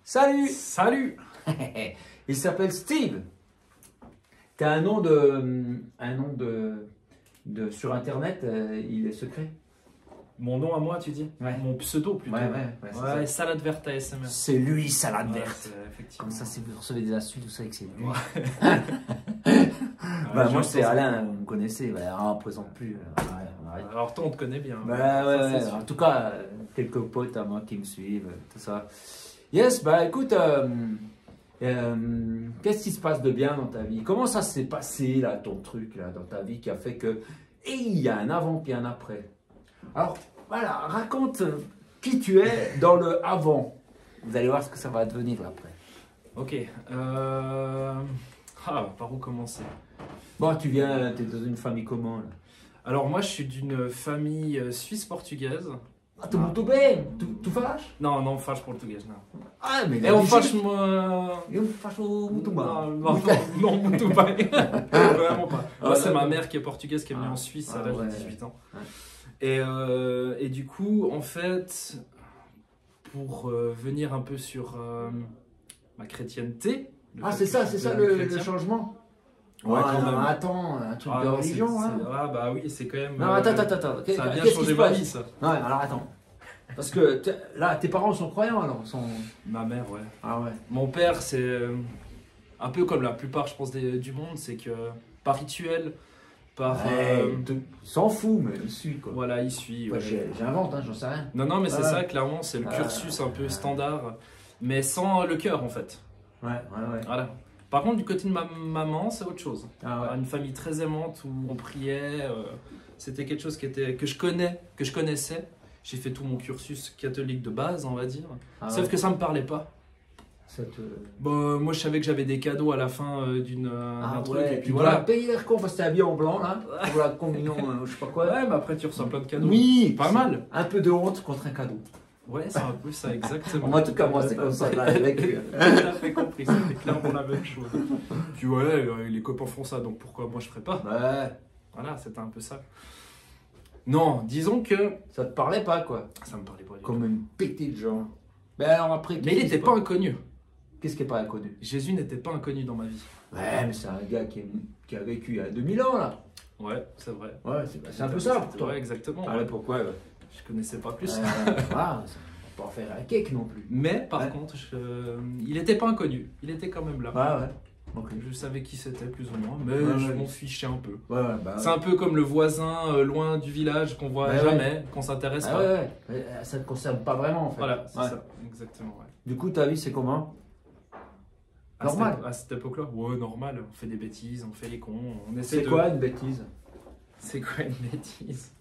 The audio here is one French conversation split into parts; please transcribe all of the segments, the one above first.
Salut! Salut! Il s'appelle Steve. T'as un nom sur internet, il est secret. Mon nom à moi, tu dis? Ouais. Mon pseudo plutôt. Ouais, Salade verte ASMR. c'est lui, salade Ouais, verte. effectivement. Comme ça, si vous recevez des insultes, vous savez que c'est lui. Ouais, Moi, c'est Alain, vous me connaissez. On ne présente plus. Arrête. Alors toi, on te connaît bien. Ouais. Ça, c'est sûr. En tout cas, quelques potes à moi qui me suivent, tout ça. Yes, écoute, qu'est-ce qui se passe de bien dans ta vie? Comment ça s'est passé, là, ton truc, là, dans ta vie qui a fait que... Et il y a un avant puis un après. Alors, voilà, raconte qui tu es dans le avant. Vous allez voir ce que ça va devenir après. Ok. Par où commencer? Bon, tu viens, tu es dans une famille comment, là? Alors moi, je suis d'une famille suisse-portugaise. Ah, tu muito bem? Tu faz? Non, faz português, não. Ah, mais Eu faço-me... Eu faço muito mal. Non, muito bem. Vraiment pas. Moi, c'est ma mère qui est portugaise, qui est venue en Suisse à l'âge de 18 ans. Ouais. Et du coup, en fait, pour venir un peu sur ma chrétienté... C'est ça le changement? Ouais, quand même. Attends, un truc de religion, hein? Ah bah oui, c'est quand même... Non, attends. Ça a bien changé ma vie, ça. Non, alors attends. Parce que là, tes parents sont croyants, alors Ma mère, ouais. Ah ouais. Mon père, c'est un peu comme la plupart, je pense, du monde, c'est que par rituel, par... Il s'en fout, mais il suit, quoi. Voilà, il suit. Ouais. J'invente, hein, j'en sais rien. Non, mais c'est ça, clairement, c'est le cursus un peu standard, mais sans le cœur, en fait. Ouais. Voilà. Par contre, du côté de ma maman, c'est autre chose. Ah ouais. Une famille très aimante où on priait. C'était quelque chose que je connaissais. J'ai fait tout mon cursus catholique de base, on va dire. Sauf que ça me parlait pas. Moi, je savais que j'avais des cadeaux à la fin d'un truc. Et puis voilà. Payer l'air con parce que t'es habillé en blanc, là, pour la communion, je sais pas quoi. Ouais, mais après, tu reçois plein de cadeaux. Oui, pas mal. Un peu de honte contre un cadeau. Ouais, c'est un peu ça, exactement. En tout cas, moi, c'est comme ça. Là, avec... Tout à fait compris, c'était clairement la même chose. Puis ouais, les copains font ça, donc pourquoi moi je ferais pas? Ouais. Voilà, c'était un peu ça. Non, disons que... Ça te parlait pas, quoi? Ça me parlait pas du tout. Comme une petite genre. Mais alors après... Mais il n'était pas inconnu. Qu'est-ce qui n'est pas inconnu? Jésus n'était pas inconnu dans ma vie. Ouais, mais c'est un gars qui a vécu il y a 2000 ans, là. Ouais, c'est vrai. Ouais, c'est un peu ça pour toi. Ouais, exactement. Ah ouais, pourquoi? Je connaissais pas plus. On va pas en faire un cake non plus. Mais par contre, il n'était pas inconnu. Il était quand même là. Ouais. Okay. Je savais qui c'était plus ou moins, mais je m'en fichais un peu. C'est un peu comme le voisin loin du village qu'on voit jamais, qu'on s'intéresse pas. Ouais. Ça ne te concerne pas vraiment en fait. Voilà, c'est ça, exactement. Ouais. Du coup, ta vie, c'est comment? Normal. À cette époque-là, ouais, normal. On fait des bêtises, on fait les cons. C'est quoi une bêtise? C'est quoi une bêtise?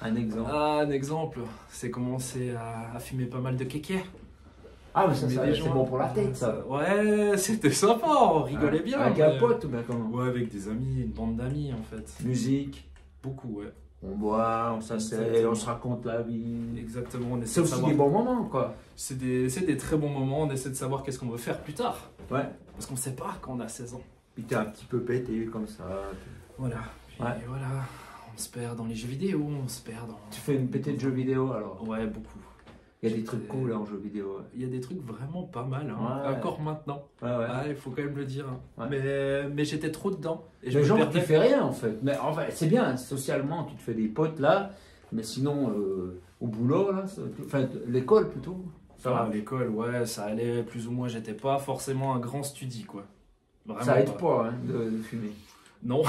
Un exemple. Un exemple, c'est commencer à fumer pas mal de kéké. Ah, mais ça c'est bon pour la tête, ça. Ouais, c'était sympa, on rigolait bien. Avec un pote ou bien comment? Ouais, avec des amis, une bande d'amis en fait. Musique? Beaucoup, ouais. On boit, on s'assied, on se raconte la vie. Exactement, on essaie c'est de aussi savoir... des bons moments, quoi. C'est des très bons moments, on essaie de savoir qu'est-ce qu'on veut faire plus tard. Ouais. Parce qu'on sait pas quand on a 16 ans. Puis t'es un petit peu pété comme ça. Voilà. Puis voilà, on se perd dans les jeux vidéo, on se perd dans... Tu fais une pétée de jeux vidéo alors? Ouais, beaucoup. Il y a des trucs cool en jeux vidéo. Il y a des trucs vraiment pas mal, hein. Encore maintenant. Il faut quand même le dire. Hein. Mais j'étais trop dedans. Et mais genre, tu fais rien en fait. Mais enfin, c'est bien, socialement, tu te fais des potes là. Mais sinon, au boulot, là, enfin, l'école plutôt. L'école, ouais, ça allait plus ou moins. J'étais pas forcément un grand studi, quoi. Vraiment ça aide pas, hein, de fumer. Non.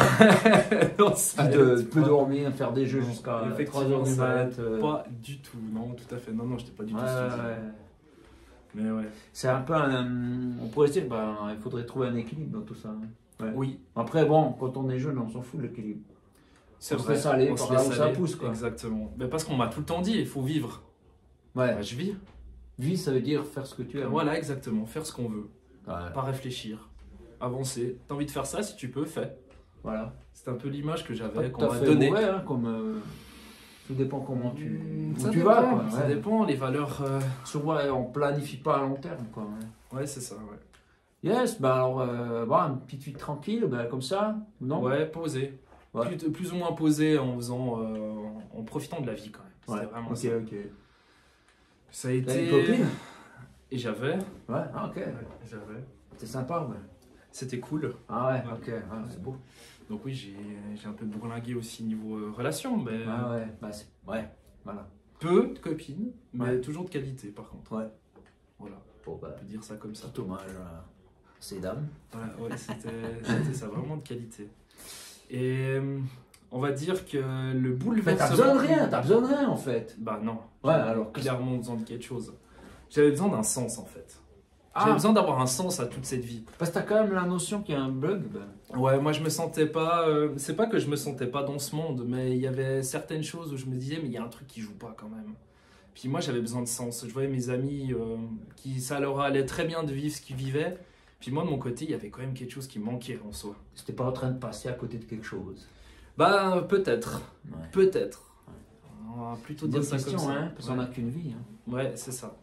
Non, ça tu peux dormir, faire des jeux jusqu'à 3h du mat. Pas du tout, non, tout à fait. Non, j'étais pas du tout studi. Mais ouais. C'est un peu on pourrait dire, il faudrait trouver un équilibre dans tout ça. Ouais. Oui. Après, bon, quand on est jeune, on s'en fout de l'équilibre. C'est vrai. On se laisse aller par là où ça pousse, quoi. Exactement. Mais parce qu'on m'a tout le temps dit, il faut vivre. Ouais. Je vis. Vie, ça veut dire faire ce que tu aimes. Voilà, exactement. Faire ce qu'on veut. Pas réfléchir. Avancer. T'as envie de faire ça, si tu peux, fais. Voilà. C'est un peu l'image que j'avais, qu'on m'a donnée. Hein, tout dépend comment tu vas. Quoi. Ça dépend, les valeurs... Souvent, on planifie pas à long terme. Quoi, ouais, c'est ça, ouais. Yes, alors, une petite vie tranquille, comme ça, non? Ouais, posé. Ouais. Plus ou moins posé en profitant de la vie, quand même. C'était vraiment ça. Ok. Ça a été... T'as une copine? Et j'avais. Ouais, ah, ok. J'avais. C'est sympa, ouais. C'était cool. Ah ouais, ok, c'est beau. Donc oui, j'ai un peu bourlingué aussi niveau relation, mais Ah ouais, bah ouais, voilà. peu de copines, mais Ouais. toujours de qualité par contre. Ouais. Voilà, Bon, bah, on peut dire ça comme ça. petit hommage à ces dames. Voilà, ouais, c'était ça, vraiment de qualité. Et on va dire que le Mais bouleversement... t'as besoin de rien en fait. Bah non, Ouais, j'avais alors, clairement besoin de quelque chose. J'avais besoin d'un sens en fait. Ah. J'avais besoin d'avoir un sens à toute cette vie. Parce que t'as quand même la notion qu'il y a un bug. Ben. Ouais, moi je me sentais pas. C'est pas que je me sentais pas dans ce monde, mais il y avait certaines choses où je me disais, mais il y a un truc qui joue pas quand même. Puis moi j'avais besoin de sens. Je voyais mes amis qui ça leur allait très bien de vivre ce qu'ils vivaient. Puis moi de mon côté, il y avait quand même quelque chose qui manquait en soi. C'était pas en train de passer à côté de quelque chose. Bah peut-être. Ouais. Peut-être. On va plutôt Bonne dire ça question, comme ça. hein, parce qu'on n'a qu'une vie. Hein. Ouais, c'est ça.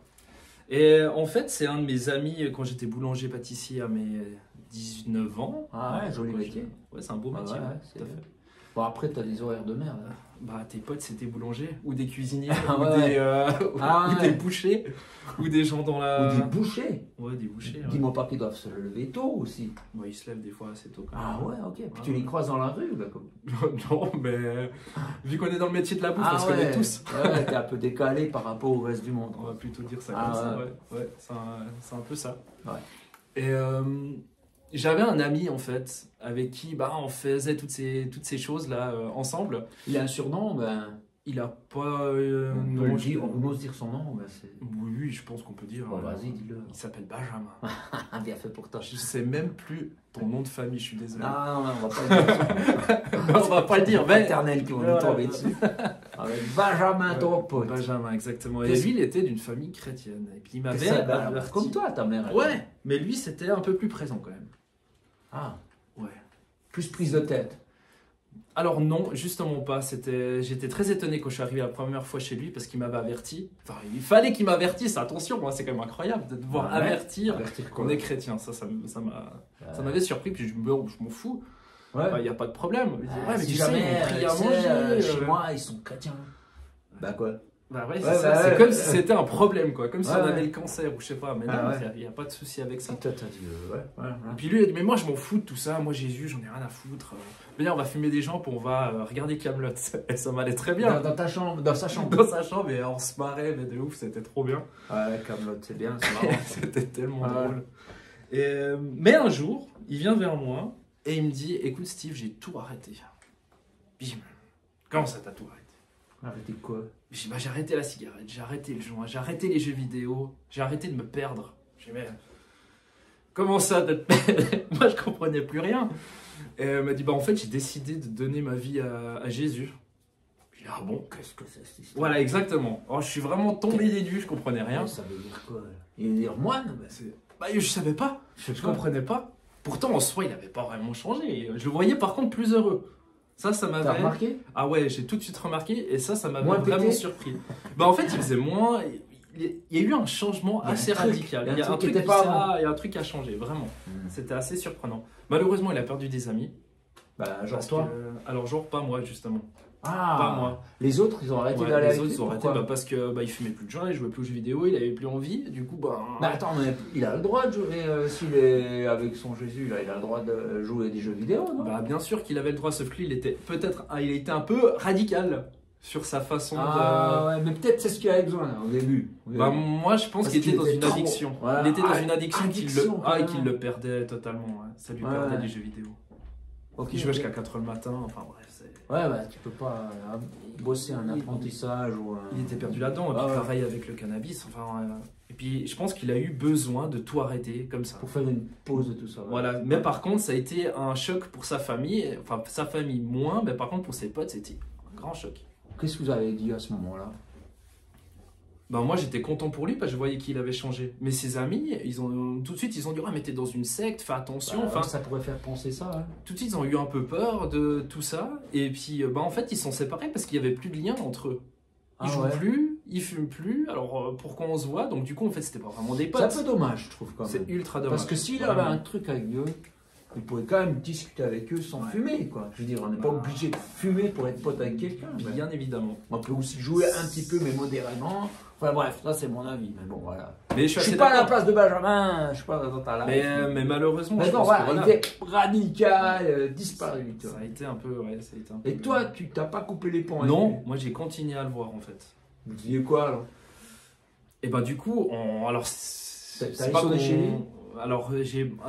Et en fait, c'est un de mes amis quand j'étais boulanger-pâtissier à mes 19 ans. Ah ouais, joli Quand métier. Ouais, c'est un beau Ah métier. ouais, ouais, c'est- tout à fait. Bon, après, t'as des horaires de merde. Hein. Bah, tes potes, c'était boulanger ou des cuisiniers Ah ou, ouais. Ah ou ouais. des bouchers ou des gens dans la... Ou des bouchers. Ouais, des bouchers. Ouais. Dis-moi pas qu'ils doivent se lever tôt aussi. Ouais, ils se lèvent des fois assez tôt. Quand Ah même. ouais, ok. Puis Ah tu les ouais. croises dans la rue, là, comme. Non, mais vu qu'on est dans le métier de la bouffe, on se ouais. connaît tous. Ouais, t'es un peu décalé par rapport au reste du monde. On va plutôt dire ça Ah comme ça. ouais. Ouais, ouais c'est un peu ça. Ouais. Et j'avais un ami en fait avec qui bah, on faisait toutes ces choses là ensemble. Il a un surnom, ben. Il a pas. On peut non, le dire, on ose dire son nom, ben c'est. Oui, je pense qu'on peut dire. Bon, vas-y, dis-le. Il s'appelle Benjamin. Ah, bien fait pour toi. Je sais même plus ton nom de famille, je suis désolé. Non, on va pas le dire. Non, on va pas le dire, mais. Éternel qui vont nous Voilà. tomber dessus. Avec Benjamin, ton pote. Benjamin, exactement. Et Qu'est-ce- lui, il était d'une famille chrétienne. Et puis il m'avait Qu'est-ce que ça, ben, averti. comme toi, ta mère. elle. Ouais, mais lui, c'était un peu plus présent quand même. Ah, Ouais. plus prise de tête. Alors non, justement pas. J'étais très étonné quand je suis arrivé la première fois chez lui parce qu'il m'avait averti. Enfin, il fallait qu'il m'avertisse. Attention, moi, c'est quand même incroyable de devoir Ouais. avertir Avertir qu'on quoi. est chrétien. Ça m'avait surpris. Puis je m'en fous. Ouais. Il n'y a pas de problème. Il dit, ouais, mais si tu jamais, sais, ils prient à tu sais, manger. chez moi, ils sont chrétiens. Bah quoi. Bah ouais, Ouais, c'est ça. bah C'est ouais. comme si c'était un problème, quoi. Comme si Ouais, on ouais. avait le cancer ou je sais pas. Mais non, Ah ouais. il n'y a pas de souci avec ça. Si toi t'as dit ouais. Et puis lui, il a dit, mais moi je m'en fous de tout ça, moi Jésus, j'en ai rien à foutre. Viens, on va fumer des gens, puis on va regarder Kaamelott. Et ça m'allait très bien. Dans ta chambre, dans sa chambre. Dans sa chambre, et on se marrait, mais de ouf, c'était trop bien. Ouais, Kaamelott, c'est bien, c'est marrant. C'était tellement Ouais. drôle. Et, mais un jour, il vient vers moi et il me dit, écoute Steve, j'ai tout arrêté. Bim. Comment ça t'as tout arrêté? Arrêtez quoi? Je dis, bah, j'ai arrêté la cigarette, j'ai arrêté le joint, j'ai arrêté les jeux vidéo, j'ai arrêté de me perdre. Je dis, mais comment ça de te perdre? Moi, je comprenais plus rien. Et elle m'a dit, bah en fait, j'ai décidé de donner ma vie à Jésus. Je dis, ah bon? Qu'est-ce que c'est cette histoire? Voilà, exactement. Alors, je suis vraiment tombé des nues, je comprenais rien. Ouais, ça veut dire quoi? Il veut dire moine? Bah, je savais pas, je comprenais pas. Pourtant, en soi, il n'avait pas vraiment changé. Je le voyais par contre plus heureux. Ça T'as m'avait. remarqué? Ah ouais, j'ai tout de suite remarqué et ça m'avait Moins vraiment pété? surpris. Bah en fait, il faisait moins. Il y a eu un changement Il y a un assez truc, radical. il y a un Il y a un truc qui truc était pas avant. il y a un truc qui a changé, vraiment. C'était assez surprenant. Malheureusement, il a perdu des amis. Bah, genre Parce toi. que- Alors, genre, pas moi, justement. Ah, Pas moi. Les autres, ils ont arrêté Ouais, d'aller les avec autres, lui, ils ont arrêté pourquoi? parce que il fumait plus de joints, il jouait plus aux jeux vidéo, il avait plus envie. Du coup, bah. Bah attends, mais il a le droit de jouer, s'il est avec son Jésus, là, il a le droit de jouer à des jeux vidéo, non? Bah, bien sûr qu'il avait le droit, sauf que lui, il était il était un peu radical sur sa façon de. Ah ouais, mais peut-être c'est ce qu'il avait besoin au début. Bah, moi, je pense Parce qu'il était qu'il dans était une trop. addiction. Voilà. Il était dans Ah, une addiction addiction, qu'il carrément. le perdait totalement. Ouais. Ça lui Ouais, perdait ouais. les jeux vidéo. Ok, Il jouait ok. jusqu'à 4 h le matin. Enfin, bref, Ouais, bah tu peux pas bosser un apprentissage ou un... il était perdu là-dedans. Et puis, Ah ouais. pareil avec le cannabis. Enfin, et puis, je pense qu'il a eu besoin de tout arrêter comme ça. Pour faire une pause de tout ça. ouais. Voilà, mais par contre, ça a été un choc pour sa famille. Enfin, sa famille moins, mais par contre, pour ses potes, c'était un grand choc. Qu'est-ce que vous avez dit à ce moment-là? Ben, moi, j'étais content pour lui parce que je voyais qu'il avait changé. Mais ses amis, tout de suite, ils ont dit, ouais, mais t'es dans une secte, fais attention. Bah, Enfin, ça pourrait faire penser ça. Hein. tout de suite, ils ont eu un peu peur de tout ça. Et puis, bah, en fait, ils sont séparés parce qu'il n'y avait plus de lien entre eux. Ils Ah jouent ouais. plus, ils fument plus. Alors, pourquoi on se voit? Donc, du coup, en fait, c'était pas vraiment des C'est un potes. peu dommage, je trouve, quand C'est même. ultra dommage. Parce que s'il Vraiment. avait un truc avec Dieu, il pourrait quand même discuter avec eux sans fumer, quoi. Je veux dire, on n'est pas obligé de fumer pour être pote avec quelqu'un. Bien évidemment. On peut aussi jouer un petit peu, mais modérément. Enfin bref, ça c'est mon avis, mais bon voilà. Mais je suis pas à la place de Benjamin, je suis pas dans ta life. Mais malheureusement, je pense que, il était radical, disparu. Tu vois. Ça a été un peu, Et toi, tu t'as pas coupé les ponts? Non, moi j'ai continué à le voir en fait. Vous disiez quoi alors? Et ben du coup, alors t'as sonné chez lui? Alors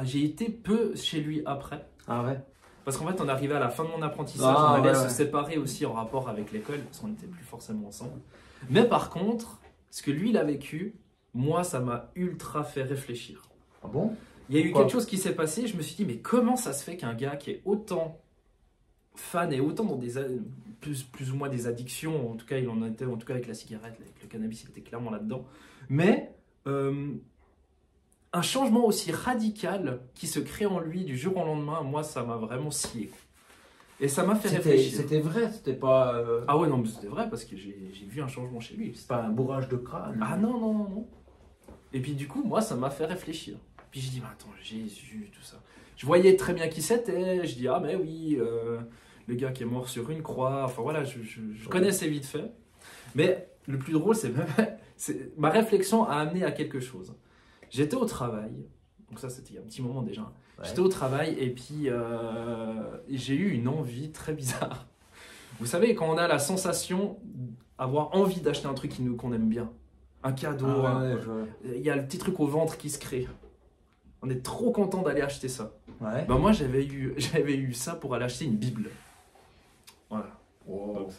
j'ai été peu chez lui après. Ah ouais. Parce qu'en fait, on arrivait à la fin de mon apprentissage, on allait se séparer aussi en rapport avec l'école, parce qu'on n'était plus forcément ensemble. Mais par contre, ce que lui, il a vécu, moi, ça m'a ultra fait réfléchir. Ah bon? Il y a eu quelque chose qui s'est passé, je me suis dit, mais comment ça se fait qu'un gars qui est autant fan et autant dans des plus ou moins des addictions, en tout cas, il en était, en tout cas avec la cigarette, avec le cannabis, il était clairement là-dedans, mais un changement aussi radical qui se crée en lui du jour au lendemain, moi, ça m'a vraiment scié. Et ça m'a fait réfléchir. C'était vrai, c'était pas... Ah ouais, non, mais c'était vrai, parce que j'ai vu un changement chez lui. C'est pas un bourrage de crâne. Ah non, non, non, non. Et puis du coup, moi, ça m'a fait réfléchir. Puis j'ai dit, mais attends, Jésus, tout ça. Je voyais très bien qui c'était. Je dis, ah mais oui, le gars qui est mort sur une croix. Enfin voilà, je connaissais vite fait. Mais le plus drôle, c'est même... ma réflexion a amené à quelque chose. J'étais au travail. Donc ça, c'était il y a un petit moment déjà. Ouais. J'étais au travail et puis j'ai eu une envie très bizarre. Vous savez, quand on a la sensation d'avoir envie d'acheter un truc qu'on aime bien, un cadeau, il y a le petit truc au ventre qui se crée. On est trop content d'aller acheter ça. Ouais. Ben moi, j'avais eu ça pour aller acheter une Bible. Voilà. Wow. Donc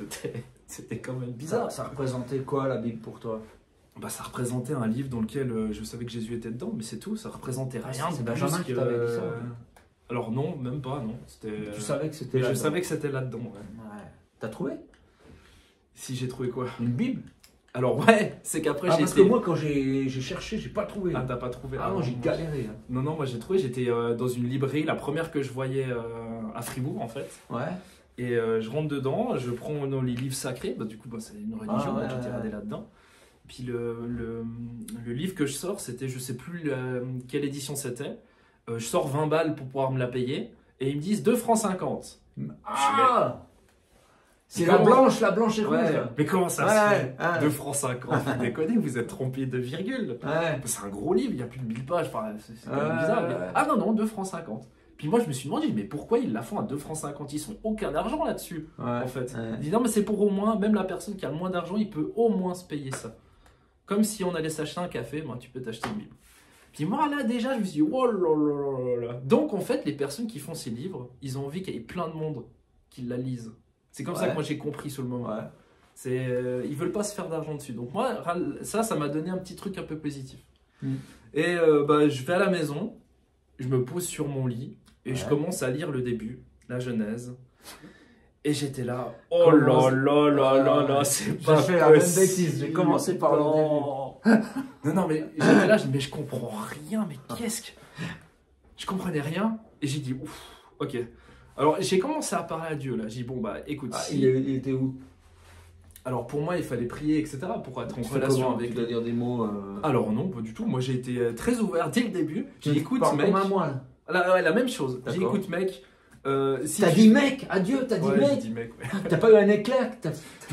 c'était quand même bizarre. Ça représentait quoi la Bible pour toi? Bah, ça représentait un livre dans lequel je savais que Jésus était dedans, mais c'est tout, ça représentait rien. C'est Benjamin qui t'avait dit ça. Alors non, même pas, non. Tu savais que c'était là-dedans? Je savais que c'était là-dedans, ouais. T'as trouvé? Si, j'ai trouvé quoi? Une Bible? Alors ouais, c'est qu'après j'ai parce que moi quand j'ai cherché, j'ai pas trouvé. Ah, t'as pas trouvé? Ah non, j'ai galéré. Non, non, moi j'ai trouvé, j'étais dans une librairie, la première que je voyais à Fribourg en fait. Ouais. Et je rentre dedans, je prends les livres sacrés, bah, du coup bah, c'est une religion, donc j'étais radé là-dedans. Puis le livre que je sors, c'était, je sais plus quelle édition c'était. Je sors 20 balles pour pouvoir me la payer. Et ils me disent 2 francs 50. Ah, c'est la blanche et rouge. Mais comment ça se fait 2 francs 50, vous déconnez, vous êtes trompé de virgule. C'est un gros livre, il y a plus de 1000 pages. Enfin, c'est quand même bizarre. Mais... Ah non, non, 2 francs 50. Puis moi, je me suis demandé, mais pourquoi ils la font à 2 francs 50? Ils n'ont aucun argent là-dessus, en fait. Ils disent non, mais c'est pour au moins, même la personne qui a le moins d'argent, il peut au moins se payer ça. Comme si on allait s'acheter un café, ben, tu peux t'acheter une Bible. Puis moi, là, déjà, je me suis dit, oh là là là. Donc, en fait, les personnes qui font ces livres, ils ont envie qu'il y ait plein de monde qui la lisent. C'est comme ça que moi, j'ai compris sur le moment. Ils veulent pas se faire d'argent dessus. Donc, moi, ça m'a donné un petit truc un peu positif. Et bah, je vais à la maison, je me pose sur mon lit et je commence à lire le début, la Genèse. Et j'étais là, oh là là là là là, c'est pas possible. J'ai fait la même bêtise, j'ai commencé par le début. Non, non, mais j'étais là, mais je comprends rien, mais qu'est-ce que... Je comprenais rien, et j'ai dit, ouf, ok. Alors, j'ai commencé à parler à Dieu, là. J'ai dit, bon, bah, écoute... il était où? Alors, pour moi, il fallait prier, etc., pour être en relation avec... Tu dois dire des mots... Alors, non, pas du tout. Moi, j'ai été très ouvert dès le début. J'ai dit, écoute, mec... comme un moine. La même chose. J'ai dit, écoute, mec... Si t'as dit mec, adieu, t'as dit mec. J'ai dit mec, T'as pas eu un éclair?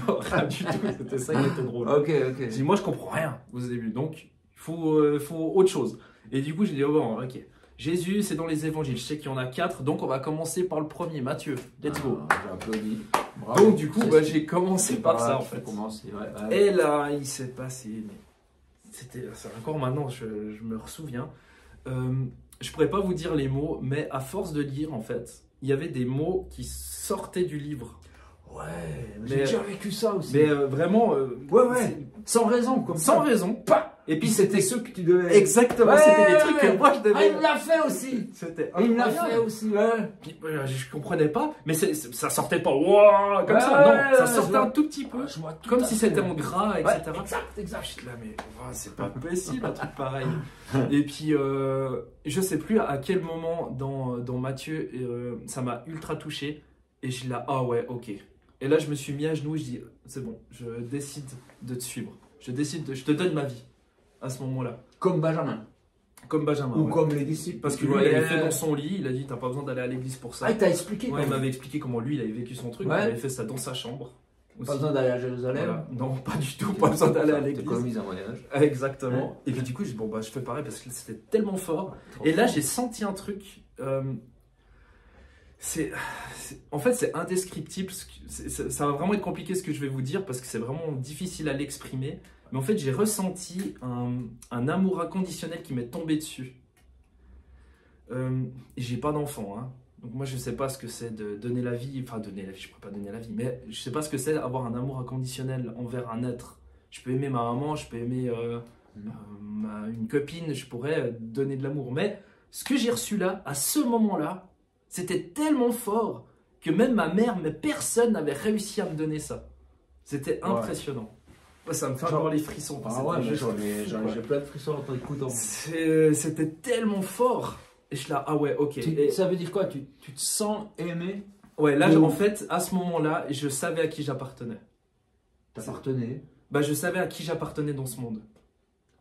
Non, rien du tout, c'était ça qui était drôle. Ok. J'ai dit, moi je comprends rien au début, donc il faut autre chose. Et du coup, j'ai dit, oh bon, ok. Jésus, c'est dans les évangiles, je sais qu'il y en a 4, donc on va commencer par le premier, Matthieu. Let's go. J'applaudis. Donc du coup, bah, j'ai commencé par ça en fait. Et là, il s'est passé, c'est encore maintenant, je me souviens. Je pourrais pas vous dire les mots, mais à force de lire, en fait, il y avait des mots qui sortaient du livre. Ouais, j'ai déjà vécu ça aussi. Mais vraiment... sans raison. Comme sans ça. raison. Pas. Et puis c'était ceux que tu devais... Exactement, c'était des trucs que moi je devais... Ah, il me l'a fait aussi. Il me l'a fait aussi, Puis, je comprenais pas, mais ça sortait pas wow, comme ça, non. Ça sortait un tout petit peu, comme si c'était en gras, etc. Exact. Je suis là, mais c'est pas possible un truc pareil. Et puis, je sais plus à quel moment dans Matthieu, ça m'a ultra touché. Et je suis là, ah ouais, ok. Et là, je me suis mis à genoux, je dis, c'est bon, je décide de te suivre. Je te donne ma vie à ce moment-là. Comme Benjamin. Comme Benjamin. Ou Ouais. comme les disciples. Parce que tu lui, il voyais- avait fait dans son lit, il a dit t'as pas besoin d'aller à l'église pour ça. Ah, il t'a expliqué. Ouais, il m'avait expliqué comment lui, il avait vécu son truc, Ouais. il avait fait ça dans sa chambre. Aussi. Pas besoin d'aller à Jérusalem. Voilà. Non, pas du tout, pas besoin d'aller à l'église. T'économises un voyage. Exactement. Ouais. Et puis du coup, bon, bah, je fais pareil parce que c'était tellement fort. Trop Et là, fort. j'ai senti un truc. En fait, c'est indescriptible. Ça va vraiment être compliqué ce que je vais vous dire parce que c'est vraiment difficile à l'exprimer. Mais en fait, j'ai ressenti un amour inconditionnel qui m'est tombé dessus. J'ai pas d'enfant, hein. Donc moi, je sais pas ce que c'est de donner la vie. Enfin, donner la vie, je pourrais pas donner la vie. Mais je sais pas ce que c'est avoir un amour inconditionnel envers un être. Je peux aimer ma maman, je peux aimer une copine, je pourrais donner de l'amour. Mais ce que j'ai reçu là, à ce moment-là, c'était tellement fort que même ma mère, mais personne n'avait réussi à me donner ça. C'était impressionnant. Ouais, ça me fait encore les frissons. Ah ouais, mais j'ai plein de frissons en t'écoutant. C'était tellement fort. Et je suis là, ah ouais, ok. Ça veut dire quoi? Tu te sens aimé? Ouais, là, en fait, à ce moment-là, je savais à qui j'appartenais. T'appartenais? Bah, je savais à qui j'appartenais dans ce monde.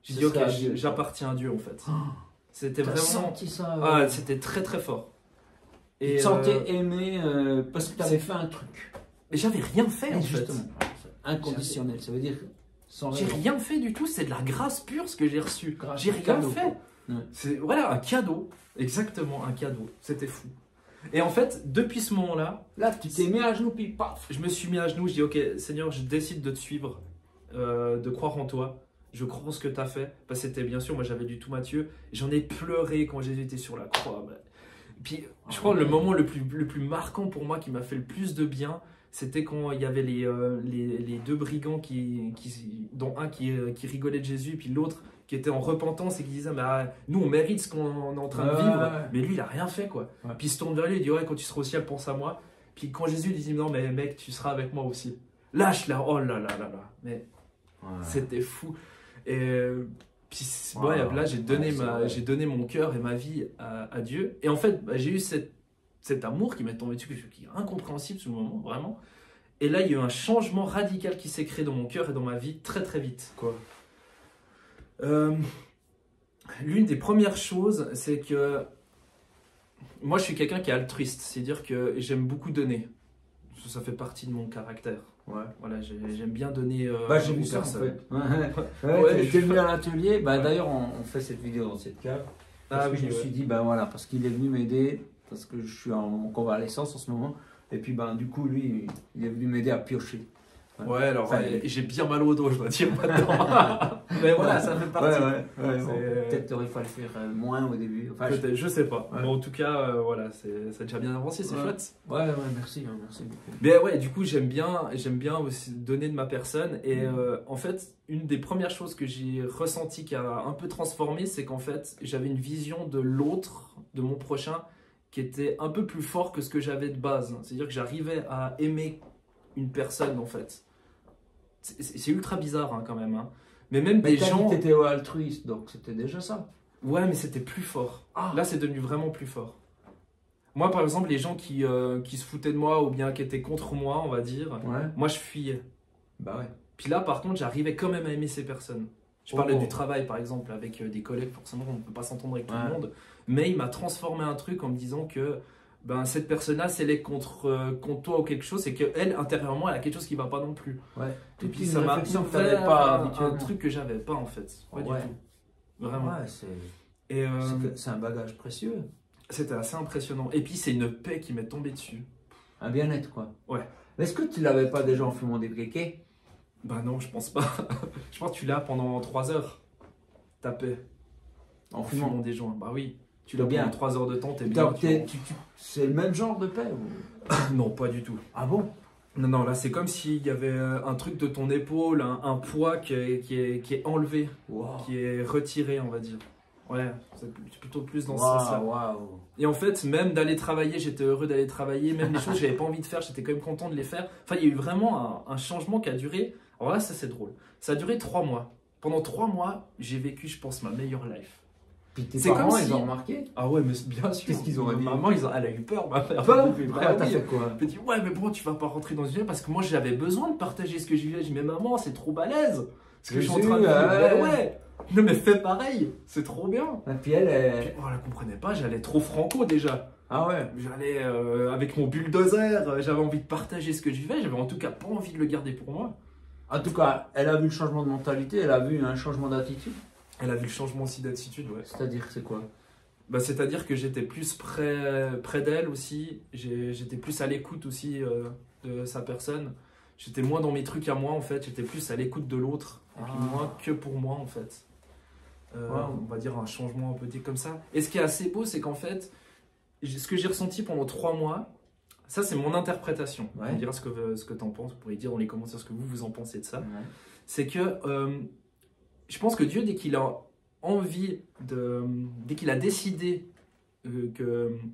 J'ai dit, ok, j'appartiens à Dieu, en fait. C'était vraiment... senti ça? Ah, c'était très, très fort. Et tu te sentais aimé parce que tu avais fait un truc. Mais j'avais rien fait, en fait. Inconditionnel, ça veut dire sans j'ai rien fait du tout, c'est de la grâce pure ce que j'ai reçu. J'ai rien cadeau, fait. Ouais. C'est voilà, un cadeau. Exactement, un cadeau. C'était fou. Et en fait, depuis ce moment-là, là, tu t'es mis à genoux, puis paf. Je me suis mis à genoux, je dis ok, Seigneur, je décide de te suivre, de croire en toi. Je crois en ce que tu as fait. Parce que c'était bien sûr, moi j'avais du tout Matthieu. J'en ai pleuré quand Jésus était sur la croix. Puis je crois que le moment le plus marquant pour moi, qui m'a fait le plus de bien, c'était quand il y avait les deux brigands dont un qui rigolait de Jésus, puis l'autre qui était en repentance et qui disait nous on mérite ce qu'on est en train de vivre, mais lui il a rien fait quoi. Ouais. Puis il se tourne vers lui et dit ouais, quand tu seras au ciel pense à moi. Puis quand Jésus lui dit non mais mec tu seras avec moi aussi. Lâche là, oh là là là là, mais c'était fou. Et puis là j'ai donné mon cœur et ma vie à Dieu. Et en fait j'ai eu cet amour qui m'est tombé dessus, qui est incompréhensible sur le moment, vraiment. Et là, il y a eu un changement radical qui s'est créé dans mon cœur et dans ma vie très très vite. Quoi. L'une des premières choses, c'est que moi, je suis quelqu'un qui est altruiste. C'est-à-dire que j'aime beaucoup donner. Ça fait partie de mon caractère. Ouais. Voilà, j'aime bien donner j'ai vu ça, en fait. Tu es venu à l'atelier. D'ailleurs, on fait cette vidéo dans cette cave. Parce que je me suis dit, voilà, parce qu'il est venu m'aider. Parce que je suis en convalescence en ce moment. Et puis, du coup, lui, il est venu m'aider à piocher. Ouais, alors, j'ai bien mal au dos, je dois dire maintenant. Mais voilà, ça fait partie. Peut-être qu'il fallait faire moins au début. Enfin, peut-être, je sais pas. Mais en tout cas, voilà, c'est déjà bien avancé, c'est chouette. Ouais, merci beaucoup. Mais ouais, du coup, j'aime bien aussi donner de ma personne. Et en fait, une des premières choses que j'ai ressenti qui a un peu transformé, c'est qu'en fait, j'avais une vision de l'autre, de mon prochain, qui était un peu plus fort que ce que j'avais de base. C'est-à-dire que j'arrivais à aimer une personne, en fait. C'est ultra bizarre, quand même. Mais même des gens... Tu étais altruiste, donc c'était déjà ça. Ouais, mais c'était plus fort. Là, c'est devenu vraiment plus fort. Moi, par exemple, les gens qui se foutaient de moi ou bien qui étaient contre moi, on va dire, moi, je fuyais. Puis là, par contre, j'arrivais quand même à aimer ces personnes. Je parlais du travail, par exemple, avec des collègues. Forcément, on ne peut pas s'entendre avec tout le monde. Mais il m'a transformé un truc en me disant que cette personne-là, si elle est contre toi ou quelque chose, c'est qu'elle, intérieurement, elle a quelque chose qui ne va pas non plus. Et puis ça m'a fait un truc que j'avais pas, en fait. Pas du tout. Vraiment. C'est un bagage précieux. C'était assez impressionnant. Et puis c'est une paix qui m'est tombée dessus. Un bien-être, quoi. Ouais. Est-ce que tu l'avais pas déjà en fumant des briquets? Non, je pense pas. Je pense que tu l'as pendant 3 heures. Ta paix. En fumant des joints. Oui. Tu l'as pendant 3 heures de temps, t'es bien. C'est le même genre de paix ou... Non, pas du tout. Ah bon? Non, là c'est comme s'il y avait un truc de ton épaule, un poids qui est enlevé, qui est retiré, on va dire. Ouais, c'est plutôt plus dans ce sens-là. Et en fait, même d'aller travailler, j'étais heureux d'aller travailler. Même les choses que j'avais pas envie de faire, j'étais quand même content de les faire. Enfin, il y a eu vraiment un changement qui a duré. Alors là, ça c'est drôle. Ça a duré 3 mois. Pendant 3 mois, j'ai vécu, je pense, ma meilleure life. Puis tes parents, ils ont remarqué? Ah ouais, mais bien sûr. Qu'est-ce qu'ils ont dit? Maman, elle a eu peur, ma mère. T'as fait quoi? Elle m'a dit, ouais, mais bon, tu vas pas rentrer dans une vie parce que moi, j'avais besoin de partager ce que je vivais. Je dis, mais maman, c'est trop balèze. Ce que je suis en train de vivre. Ouais. Non mais fais pareil, c'est trop bien. Et puis elle Oh, elle comprenait pas, j'allais trop franco déjà. Ah ouais. J'allais avec mon bulldozer, j'avais envie de partager ce que je vivais, j'avais en tout cas pas envie de le garder pour moi. En tout cas, elle a vu le changement de mentalité, elle a vu un changement d'attitude. Elle a vu le changement aussi d'attitude, ouais. C'est-à-dire, c'est quoi? Bah, c'est-à-dire que j'étais plus près d'elle aussi, j'étais plus à l'écoute aussi de sa personne. J'étais moins dans mes trucs à moi en fait, j'étais plus à l'écoute de l'autre, et puis moins que pour moi en fait. On va dire un changement un peu comme ça. Et ce qui est assez beau, c'est qu'en fait, ce que j'ai ressenti pendant 3 mois, ça c'est mon interprétation. Ouais. On dira ce que tu en penses, vous pourrez dire dans les commentaires ce que vous en pensez de ça. Ouais. C'est que je pense que Dieu, dès qu'il a envie dès qu'il a décidé qu'il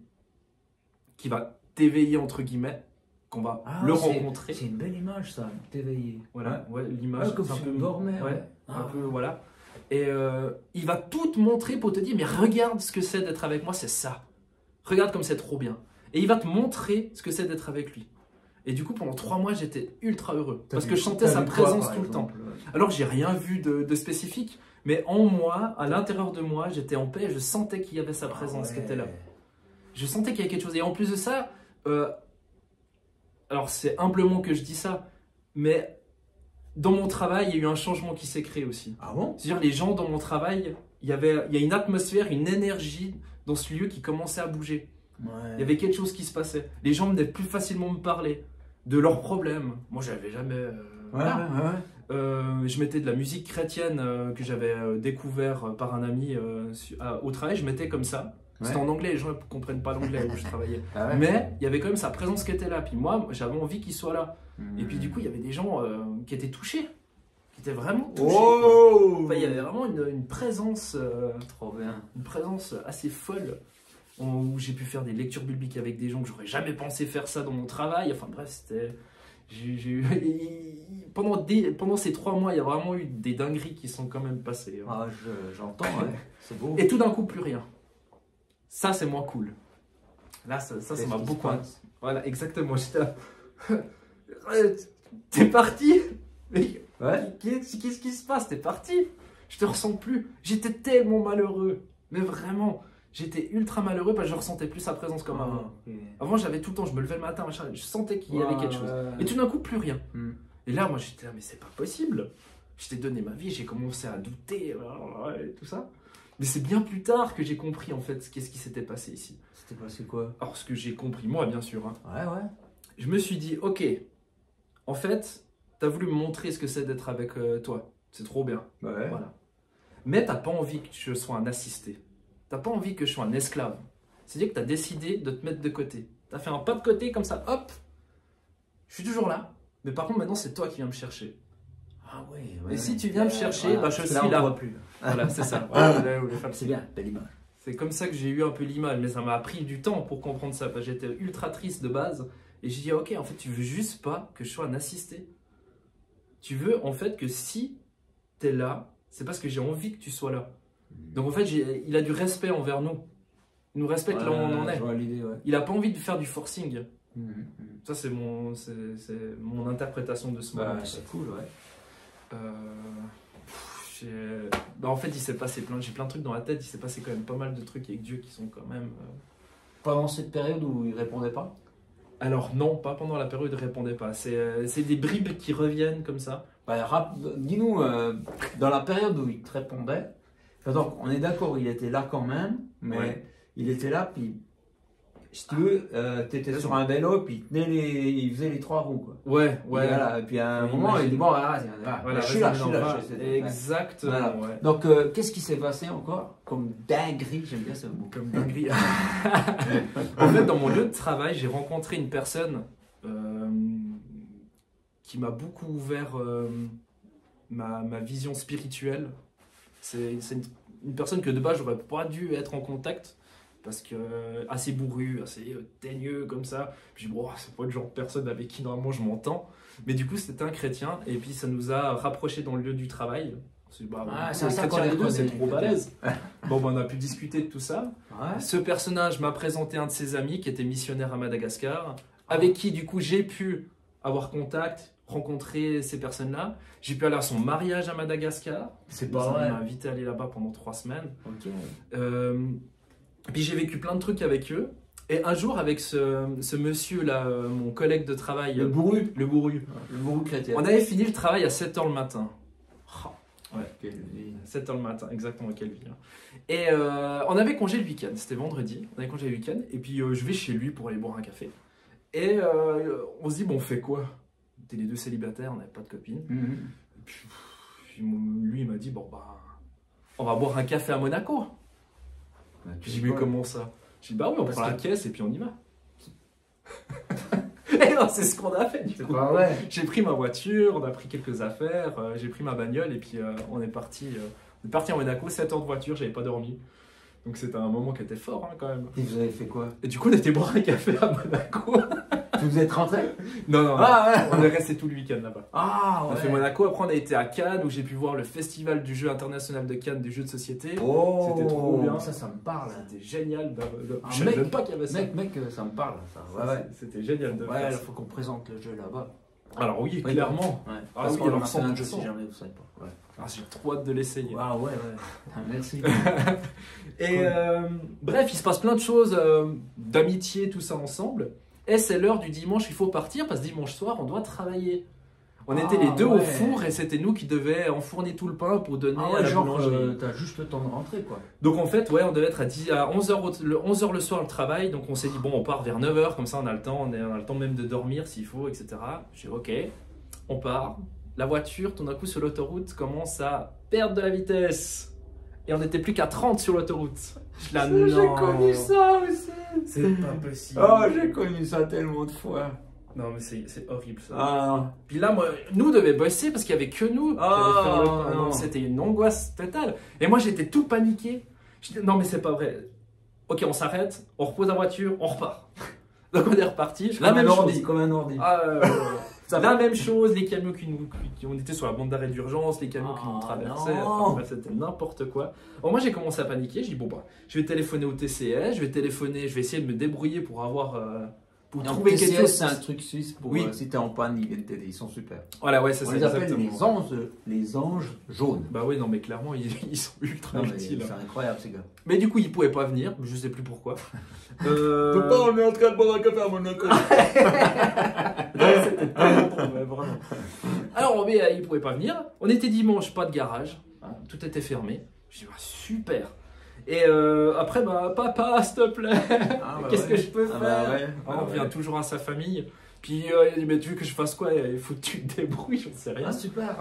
va t'éveiller entre guillemets, qu'on va le rencontrer. C'est une belle image ça, t'éveiller. Voilà, ouais, l'image. Comme si tu dormais. Ouais, un peu, voilà. Et il va tout te montrer pour te dire, mais regarde ce que c'est d'être avec moi, c'est ça. Regarde comme c'est trop bien. Et il va te montrer ce que c'est d'être avec lui. Et du coup, pendant 3 mois, j'étais ultra heureux. Parce que je sentais sa présence tout le temps. Alors, j'ai rien vu de spécifique. Mais en moi, à l'intérieur de moi, j'étais en paix. Je sentais qu'il y avait sa présence qui était là. Je sentais qu'il y avait quelque chose. Et en plus de ça, alors c'est humblement que je dis ça, mais dans mon travail, il y a eu un changement qui s'est créé aussi. Ah bon? C'est-à-dire, les gens dans mon travail, il y a une atmosphère, une énergie dans ce lieu qui commençait à bouger. Ouais. Il y avait quelque chose qui se passait. Les gens venaient plus facilement me parler de leurs problèmes. Moi, j'avais jamais. Je mettais de la musique chrétienne que j'avais découvert par un ami au travail. Je mettais comme ça. C'était en anglais, les gens ne comprennent pas l'anglais où je travaillais. Mais il y avait quand même sa présence qui était là. Puis moi, j'avais envie qu'il soit là. Et puis du coup, il y avait des gens qui étaient touchés. Qui étaient vraiment touchés. Enfin, il y avait vraiment une présence. Trop bien. Une présence assez folle. Où j'ai pu faire des lectures bibliques avec des gens que j'aurais jamais pensé faire ça dans mon travail. Enfin bref, c'était... Pendant ces 3 mois, il y a vraiment eu des dingueries qui sont quand même passées. Ah, j'entends, ouais. C'est beau. Et tout d'un coup, plus rien. Ça, c'est moins cool. Là, ça m'a beaucoup... Voilà, exactement. J'étais là... T'es parti? Mais qu'est-ce qui se passe? T'es parti? Je te ressens plus. J'étais tellement malheureux. Mais vraiment... J'étais ultra malheureux parce que je ressentais plus sa présence comme avant. Avant, j'avais tout le temps, je me levais le matin, machin, je sentais qu'il y avait quelque chose. Et tout d'un coup, plus rien. Et là, moi, j'étais là, mais c'est pas possible. Je t'ai donné ma vie, j'ai commencé à douter, et tout ça. Mais c'est bien plus tard que j'ai compris, en fait, qu'est-ce qui s'était passé ici. C'était passé quoi? Alors, ce que j'ai compris, moi, bien sûr. Hein, ouais. Je me suis dit, ok, en fait, t'as voulu me montrer ce que c'est d'être avec toi. C'est trop bien. Ouais. Voilà. Mais t'as pas envie que je sois un assisté. T'as pas envie que je sois un esclave. C'est-à-dire que tu as décidé de te mettre de côté. Tu as fait un pas de côté comme ça, hop, je suis toujours là. Mais par contre, maintenant, c'est toi qui viens me chercher. Ah oui. Et si tu viens me chercher, bah, je suis là. On plus. Voilà, c'est ça. C'est bien, belle image. C'est comme ça que j'ai eu un peu l'image. Mais ça m'a pris du temps pour comprendre ça. Parce que j'étais ultra triste de base. Et j'ai dit, ok, en fait, tu veux juste pas que je sois un assisté. Tu veux, en fait, que si tu es là, c'est parce que j'ai envie que tu sois là. Donc en fait, il a du respect envers nous. Il nous respecte là où on en est. Il n'a pas envie de faire du forcing. Ça, c'est mon interprétation de ce moment. C'est cool, ouais. En fait, il s'est passé j'ai plein de trucs dans la tête. Il s'est passé quand même pas mal de trucs avec Dieu qui sont quand même... Pendant cette période où il ne répondait pas? Alors non, pas pendant la période où il ne répondait pas. C'est des bribes qui reviennent comme ça. Dis-nous, dans la période où il te répondait, donc, on est d'accord, il était là quand même, mais il était là, puis si tu veux, tu étais sur un vélo, puis il faisait les 3 roues. Quoi. Ouais. Et puis à un moment, il dit bon, je suis là. Exactement. Voilà. Ouais. Donc, qu'est-ce qui s'est passé encore comme dinguerie? J'aime bien ce mot. Comme dinguerie. En fait, dans mon lieu de travail, j'ai rencontré une personne qui m'a beaucoup ouvert ma vision spirituelle. C'est une personne que de base j'aurais pas dû être en contact parce que assez bourru, assez teigneux comme ça. Puis bon, c'est pas le genre de personne avec qui normalement je m'entends. Mais du coup, c'était un chrétien et puis ça nous a rapprochés dans le lieu du travail. C'est trop balèze. Bon, on a pu discuter de tout ça. Ce personnage m'a présenté un de ses amis qui était missionnaire à Madagascar, avec qui du coup j'ai pu avoir contact, rencontrer ces personnes-là. J'ai pu aller à son mariage à Madagascar. C'est pas vrai. Il m'a invité à aller là-bas pendant 3 semaines. Ok. Puis j'ai vécu plein de trucs avec eux. Et un jour, avec ce monsieur-là, mon collègue de travail... Le bourru. Le bourru. Le bourru chrétien. On avait fini le travail à 7 h le matin. Ouais, quelle vie. 7 h le matin, exactement, quelle vie. Et on avait congé le week-end, c'était vendredi, on avait congé le week-end, et puis je vais chez lui pour aller boire un café. Et on se dit, bon, on fait quoi? On était les deux célibataires, on n'avait pas de copine. Et puis, lui, il m'a dit, bon, bah, on va boire un café à Monaco. Puis j'ai dit, mais comment ça? J'ai dit, bah oui, on prend la caisse et puis on y va. Et non, c'est ce qu'on a fait du coup. Pas vrai. J'ai pris ma voiture, on a pris quelques affaires, j'ai pris ma bagnole et puis on est parti à Monaco, 7 heures de voiture, j'avais pas dormi. Donc c'était un moment qui était fort hein, quand même. Et vous avez fait quoi? Et du coup on était boire un café à Monaco. Vous êtes rentré? Non, Ah, ouais. on est resté tout le week-end là-bas. Ah, ouais. On a fait Monaco, après on a été à Cannes où j'ai pu voir le festival du jeu international de Cannes des jeux de société. Oh, c'était trop bien. Ça me parle. C'était génial. Ah, Je savais même pas qu'il y avait ça. Mec, ça me parle. Ça. Ouais. C'était génial de Ouais, faire il ça. faut qu'on présente le jeu là-bas. Alors oui, clairement. Ouais. Ah Parce oui, qu'on alors a fait un jeu 100%. si jamais vous savez pas. Ouais. Ah, j'ai trop hâte de l'essayer. Ah ouais. Ah, merci. Et Cool. bref, il se passe plein de choses d'amitié, tout ça ensemble. Et c'est l'heure du dimanche, il faut partir parce que dimanche soir, on doit travailler. On était les deux au four et c'était nous qui devions enfourner tout le pain pour donner à la boulangerie. T'as juste le temps de rentrer quoi. Donc en fait, ouais, on devait être à 11h le soir le travail. Donc on s'est dit, bon, on part vers 9h, comme ça on a le temps, on a le temps même de dormir s'il faut, etc. J'ai dit, ok, on part. La voiture, tout d'un coup sur l'autoroute, commence à perdre de la vitesse. Et on n'était plus qu'à 30 sur l'autoroute. J'ai connu ça aussi. C'est pas possible. Oh, j'ai connu ça tellement de fois. Non, mais c'est horrible ça. Ah. Puis là, moi, nous devions bosser parce qu'il n'y avait que nous qui allaient faire le pain. non. Donc c'était une angoisse totale. Et moi, j'étais tout paniqué. J'étais, non, mais c'est pas vrai. Ok, on s'arrête, on repose la voiture, on repart. Donc on est reparti. La même chose. Comme un ordi. La même chose, les camions on était sur la bande d'arrêt d'urgence, les camions qui nous traversaient, enfin, bref, c'était n'importe quoi. Alors moi j'ai commencé à paniquer, j'ai dit bon bah je vais téléphoner au TCS, je vais essayer de me débrouiller pour avoir pour trouver quelque chose. C'est un truc suisse pour si t'es en panne, ils viennent t'aider, ils sont super. Voilà, ouais, c'est ça. On les appelle les anges jaunes. Bah oui, non mais clairement ils sont ultra utiles. C'est incroyable ces gars. Mais du coup ils pouvaient pas venir, je sais plus pourquoi. Papa, on est en train de boire un café à Monaco. C'était tellement drôle, ouais, vraiment. Alors, mais, ils ne pouvaient pas venir. On était dimanche, pas de garage. Hein, tout était fermé. Je dis, bah, super. Et après, bah, papa, s'il te plaît, qu'est-ce que je peux faire on revient toujours à sa famille. Puis il dit, mais tu veux que je fasse quoi? Il faut que tu te débrouilles, j'en sais rien. Ah, super.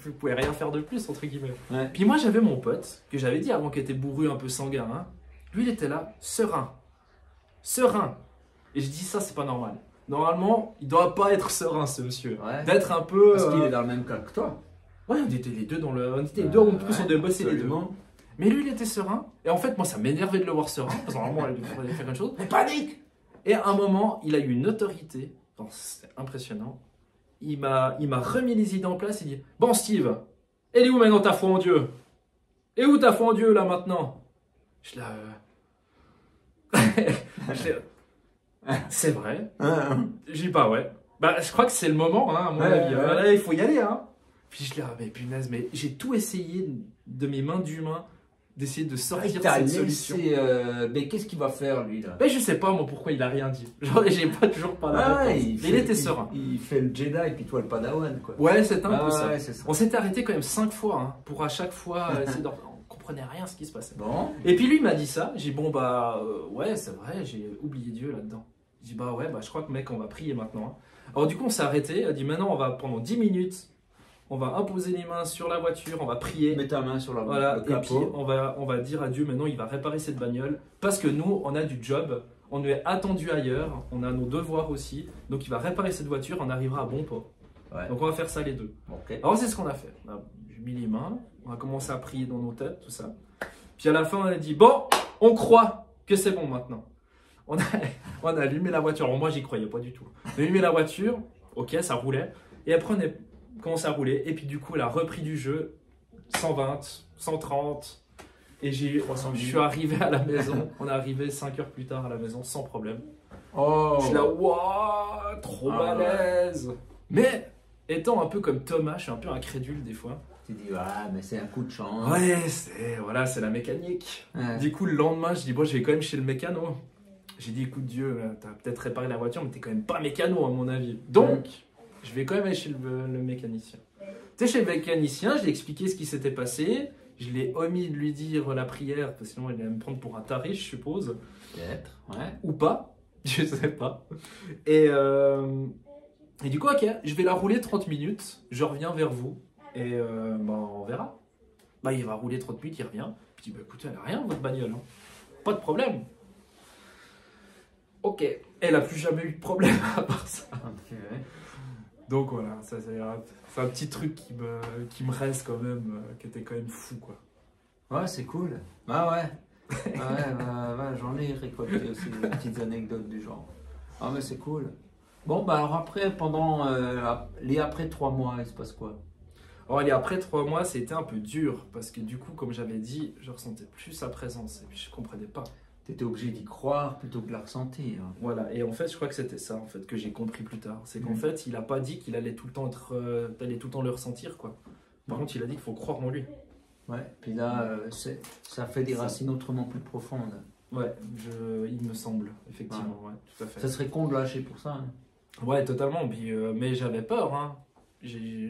Vous pouvez rien faire de plus, entre guillemets. Ouais. Puis moi, j'avais mon pote, que j'avais dit avant, qui était bourru, un peu sanguin. Hein. Lui, il était là, serein. Serein. Et je dis, ça, c'est pas normal. Normalement, il doit pas être serein, ce monsieur. Ouais. D'être un peu. Parce qu'il est dans le même cas que toi. Ouais, on était les deux dans le. On était les deux, en plus, on devait bosser les deux. Mais lui, il était serein. Et en fait, moi, ça m'énervait de le voir serein. Parce que normalement, il fallait faire une chose. Mais panique! Et à un moment, il a eu une autorité. C'était impressionnant. Il m'a remis les idées en place. Il dit, bon, Steve, elle est où maintenant ta foi en Dieu? Et où ta foi en Dieu, là, maintenant? Je l'ai. C'est vrai. J'ai dit, bah ouais. Bah, je crois que c'est le moment, hein, à mon avis. Là, il faut y aller, hein. Puis je l'ai dit, ah, mais punaise, mais j'ai tout essayé de mes mains d'humain d'essayer de sortir de cette solution. Mais qu'est-ce qu'il va faire, lui, là? Mais je sais pas, moi, pourquoi il a rien dit. Genre, j'ai pas toujours pas la réponse. Il était serein. Il fait le Jedi, et puis toi, le Padawan, quoi. Ouais, c'est un peu ça. Ouais, ça. On s'était arrêté quand même 5 fois, hein, pour à chaque fois essayer de... On comprenait rien ce qui se passait. Bon. Et puis lui, il m'a dit ça. J'ai dit, bon, bah, ouais, c'est vrai, j'ai oublié Dieu là-dedans. J'ai dit, bah ouais, bah je crois que mec, on va prier maintenant. Hein. Alors du coup, on s'est arrêté. Il a dit, maintenant, on va pendant 10 minutes, on va imposer les mains sur la voiture, on va prier. Mets ta main sur la voilà, le capot. Et puis on va dire à Dieu, maintenant, il va réparer cette bagnole. Parce que nous, on a du job, on est attendu ailleurs, on a nos devoirs aussi. Donc il va réparer cette voiture, on arrivera à bon port. Ouais. Donc on va faire ça les deux. Okay. Alors c'est ce qu'on a fait. On a mis les mains, on a commencé à prier dans nos têtes, tout ça. Puis à la fin, on a dit, bon, on croit que c'est bon maintenant. On a allumé la voiture. Alors moi, j'y croyais pas du tout. On a allumé la voiture, ok, ça roulait. Et après, on a commencé à rouler. Et puis du coup, elle a repris du jeu, 120, 130. Et je suis arrivé à la maison. On est arrivé 5 heures plus tard à la maison, sans problème. Oh. Je suis là, waouh, trop balèze. Mais étant un peu comme Thomas, je suis un peu incrédule des fois. Tu dis, ah, mais c'est un coup de chance. Ouais, c'est la mécanique. Ouais. Du coup, le lendemain, je dis, bon, je vais quand même chez le mécano. J'ai dit, écoute Dieu, t'as peut-être réparé la voiture, mais t'es quand même pas mécano à mon avis. Donc, je vais quand même aller chez le mécanicien. Tu sais, chez le mécanicien, je lui ai expliqué ce qui s'était passé. Je l'ai omis de lui dire la prière, parce que sinon il allait me prendre pour un taré, je suppose. Peut-être, ouais. Ou pas, je sais pas. Et du coup, ok, je vais la rouler 30 minutes, je reviens vers vous, et on verra. Bah, il va rouler 30 minutes, il revient. Puis il dit, bah écoutez, elle a rien, votre bagnole. Hein. Pas de problème. Ok, elle a plus jamais eu de problème à part ça. Okay. Donc voilà, ça c'est un petit truc qui me reste quand même, qui était quand même fou quoi. Ouais, c'est cool. Ah ouais. Ouais, j'en ai récolté aussi des petites anecdotes du genre. Ah mais c'est cool. Bon bah alors après, pendant les après 3 mois, il se passe quoi? Alors les après 3 mois, c'était un peu dur parce que du coup, comme j'avais dit, je ressentais plus sa présence et puis je comprenais pas. T'étais obligé d'y croire plutôt que de la ressentir. Voilà, et en fait, je crois que c'était ça en fait que j'ai compris plus tard. C'est qu'en fait, il a pas dit qu'il allait tout le temps t'allais tout le temps le ressentir quoi. Par contre, il a dit qu'il faut croire en lui. Ouais, puis là, ça fait des racines autrement plus profondes. Ouais, il me semble, effectivement, ouais, tout à fait. Ça serait con de lâcher pour ça. Hein. Ouais, totalement, puis, mais j'avais peur, hein.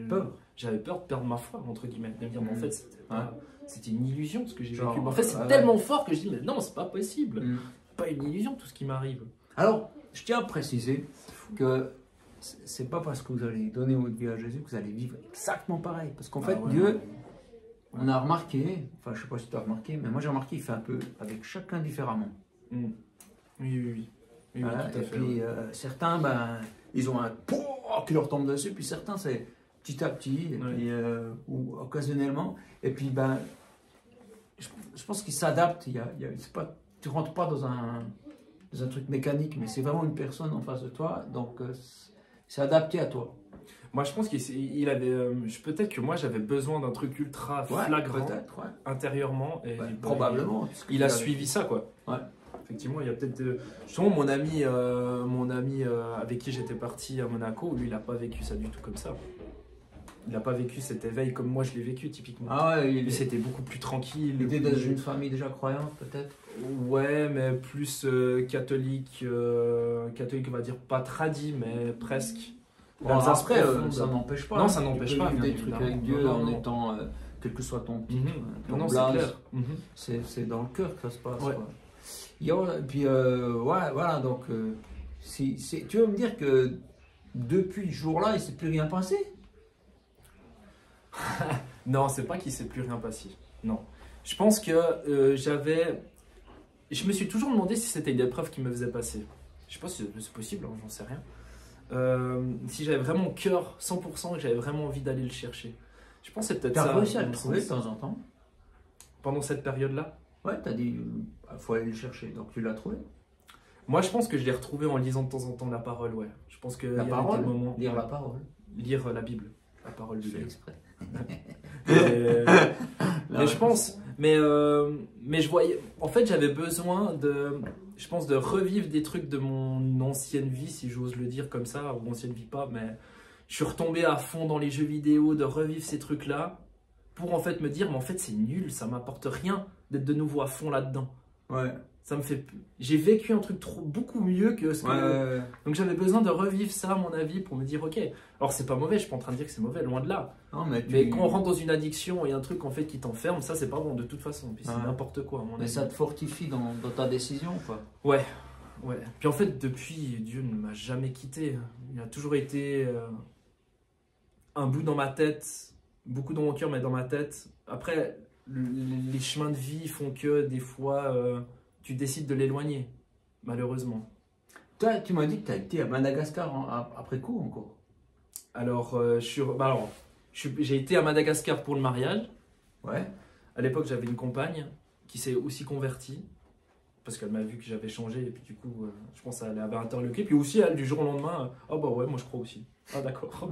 Peur. J'avais peur de perdre ma foi, entre guillemets, de me dire, mais en fait, c'était une illusion ce que j'ai Genre, vécu. Mais en fait, c'est tellement fort que je dis, mais non, c'est pas possible. Pas une illusion tout ce qui m'arrive. Alors, je tiens à préciser que c'est pas parce que vous allez donner votre vie à Jésus que vous allez vivre exactement pareil. Parce qu'en fait, Dieu, on a remarqué, enfin, je sais pas si tu as remarqué, mais moi j'ai remarqué, il fait un peu avec chacun différemment. Oui, Voilà, tout à et fait, puis certains, ben, ils ont un poids qui leur tombe dessus, puis certains, c'est petit à petit, et puis, ou occasionnellement. Et puis, ben, je pense qu'ils s'adaptent. Tu rentres pas dans un truc mécanique, mais c'est vraiment une personne en face de toi, donc c'est adapté à toi. Moi, je pense qu'il avait. Peut-être que moi, j'avais besoin d'un truc ultra flagrant intérieurement. Et probablement. Il a suivi ça, quoi. Ouais. Effectivement, il y a peut-être. Justement, mon ami avec qui j'étais parti à Monaco, lui, il n'a pas vécu ça du tout comme ça. Il n'a pas vécu cet éveil comme moi je l'ai vécu, typiquement. Ah ouais, lui, c'était beaucoup plus tranquille. Il était dans une famille déjà croyante, peut-être? Ouais, mais plus catholique. Catholique, on va dire pas tradit, mais presque. Bon, après, ça n'empêche pas. Non, ça n'empêche pas. Des trucs avec Dieu en étant, quel que soit ton titre, ton blase, c'est dans le cœur que ça se passe. Ouais. Quoi. Et puis, voilà, donc, tu veux me dire que depuis ce jour-là, il ne s'est plus rien passé? Non, c'est pas qu'il ne s'est plus rien passé. Non. Je pense que je me suis toujours demandé si c'était une épreuve qui me faisait passer. Je sais pas si c'est possible, hein, j'en sais rien. Si j'avais vraiment cœur 100%, que j'avais vraiment envie d'aller le chercher. Je pense que c'est peut-être ça. Tu as réussi à le trouver de temps en temps? Pendant cette période-là? Ouais, tu as dit, il faut aller le chercher, donc tu l'as trouvé? Moi, je pense que je l'ai retrouvé en lisant de temps en temps la parole, ouais. Je pense que la parole, moments, lire la parole? Lire la Bible, la parole de Dieu. Exprès. mais je pense, mais je voyais, en fait, j'avais besoin je pense, de revivre des trucs de mon ancienne vie, si j'ose le dire comme ça, ou ancienne vie pas, mais je suis retombé à fond dans les jeux vidéo, de revivre ces trucs-là, pour en fait me dire, mais en fait c'est nul, ça m'apporte rien d'être de nouveau à fond là-dedans. Ouais. Ça me fait, j'ai vécu un truc beaucoup mieux que ce que. Donc j'avais besoin de revivre ça, à mon avis, pour me dire, ok. Alors c'est pas mauvais, je suis pas en train de dire que c'est mauvais, loin de là. Non, mais quand on rentre dans une addiction et un truc en fait qui t'enferme, ça c'est pas bon de toute façon. Puis c'est n'importe quoi, à mon avis. Mais ça te fortifie dans ta décision, quoi. Ouais. Puis en fait, depuis, Dieu ne m'a jamais quitté. Il a toujours été un bout dans ma tête, beaucoup dans mon cœur, mais dans ma tête. Après, les chemins de vie font que des fois. Tu décides de l'éloigner, malheureusement. Toi, tu m'as dit que tu as été à Madagascar après coup encore. Alors, j'ai été à Madagascar pour le mariage. Ouais. À l'époque, j'avais une compagne qui s'est aussi convertie. Parce qu'elle m'a vu que j'avais changé. Et puis du coup, je pense qu'elle avait interloqué. Puis aussi, elle, du jour au lendemain, oh bah ouais, moi je crois aussi. Ah d'accord.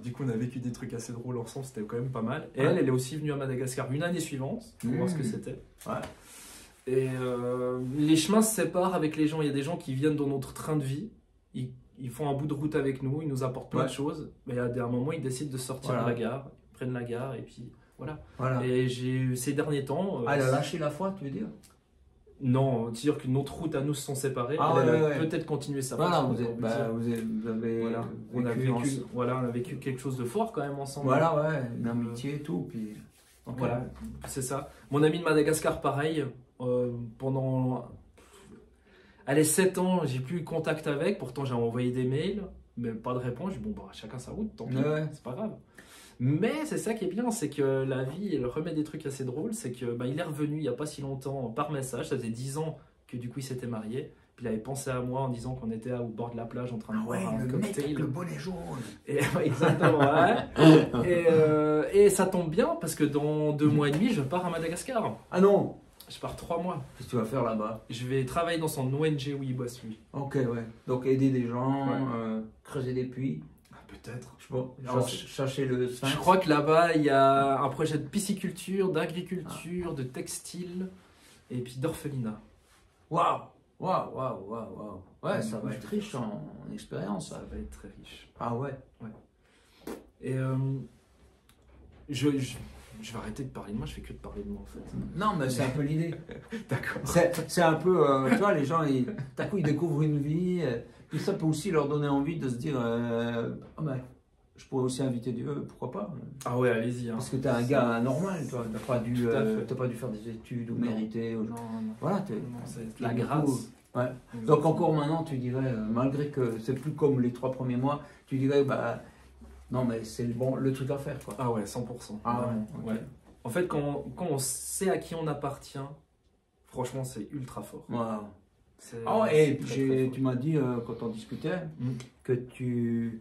Du coup, on a vécu des trucs assez drôles ensemble. C'était quand même pas mal. Et elle est aussi venue à Madagascar une année suivante pour voir ce que c'était. Ouais. Et les chemins se séparent avec les gens. Il y a des gens qui viennent dans notre train de vie. ils font un bout de route avec nous, ils nous apportent plein de choses, mais à un moment, ils décident de sortir de la gare, ils prennent la gare, et puis voilà. Et j'ai eu ces derniers temps... elle a lâché la foi, tu veux dire? Non, c'est-à-dire que notre route à nous se sont séparées, elle a peut-être continué sa Voilà, vous avez on a vécu quelque chose de fort quand même ensemble. Voilà, ouais, une amitié et tout, puis... Voilà, c'est ça. Mon ami de Madagascar, pareil, pendant... Allez, 7 ans, j'ai plus eu contact avec, pourtant j'ai envoyé des mails, mais pas de réponse. J'ai dit, bon, bah, chacun sa route, tant pis, c'est pas grave. Mais c'est ça qui est bien, c'est que la vie, elle remet des trucs assez drôles, c'est que bah, il est revenu il n'y a pas si longtemps par message, ça faisait 10 ans que du coup il s'était marié, puis il avait pensé à moi en disant qu'on était au bord de la plage en train de boire un cocktail. Mec, le bonnet jaune. Et, exactement, ouais. Et ça tombe bien parce que dans 2 mois et demi, je pars à Madagascar. Ah non? Je pars 3 mois. Qu'est-ce que tu vas faire là-bas? Je vais travailler dans son ONG où il bosse lui. Ok, ouais. Donc aider des gens, creuser des puits. Peut-être. Chercher le sphinx. Je crois que là-bas, il y a un projet de pisciculture, d'agriculture, de textile et puis d'orphelinat. Waouh! Ouais, ça va être riche en expérience. Ça va être très riche. Ah ouais? Et je vais arrêter de parler de moi, je fais que de parler de moi en fait. Non, mais c'est un peu l'idée. D'accord. C'est un peu, tu vois, les gens, d'un coup, ils découvrent une vie. Et ça peut aussi leur donner envie de se dire, oh ben, je pourrais aussi inviter Dieu, pourquoi pas? Ah ouais, allez-y. Hein. Parce que tu es un gars normal, toi. Tu n'as pas dû faire des études ou mériter. Non. Voilà, c'est la grâce. Ouais. Donc encore maintenant, tu dirais, malgré que c'est plus comme les 3 premiers mois, tu dirais, bah, non, mais c'est le truc à faire, quoi. Ah ouais, 100%. Ah ouais. En fait, quand on sait à qui on appartient, franchement, c'est ultra fort. Wow. Et tu m'as dit, quand on discutait, que tu